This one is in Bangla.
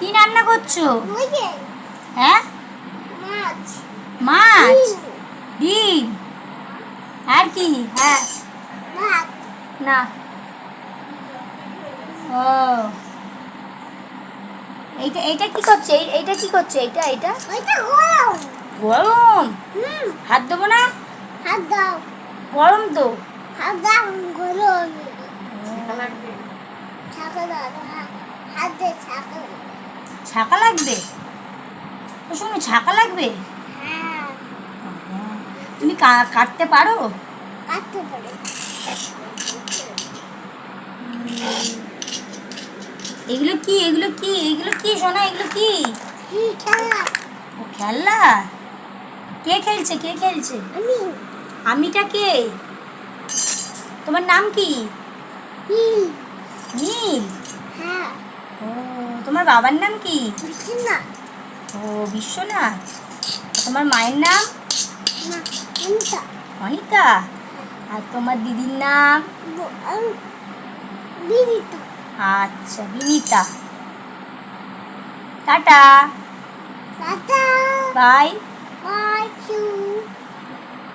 কি রান্না করছো? ওই যে হ্যাঁ, মাছ। মাছ, ডিম, আর কি? হ্যাঁ, ভাত। না, ও এইটা এইটা কি করছে? এইটা কি করছে? এইটা ওইটা গরম। গরম। হুম। হাত দেবো না? হাত দাও। গরম তো। হাত দাও গরম। ছাকা লাগবে। ছাকা দাও। হাত দে ছাকা। ছাকা লাগবে? শুনো, ছাকা লাগবে? হ্যাঁ। তুমি কাটতে পারো? কাটতে পারে। এগুলো কি? এগুলো কি? এগুলো কি সোনা? এগুলো কি? খেলা। ও খেলনা। কে খেলছে? কে খেলছে? আমি। আমিটা কে? তোমার নাম কি? নীল। নীল। হ্যাঁ। ও, তোমার বাবার নাম কি? না। ও, বিশ্বনাথ। তোমার মায়ের নাম? না। অনিতা। অনিতা। আর তোমার দিদির নাম? বিনিতা। আচ্ছা, Binita. Tata. Tata. Bye. By.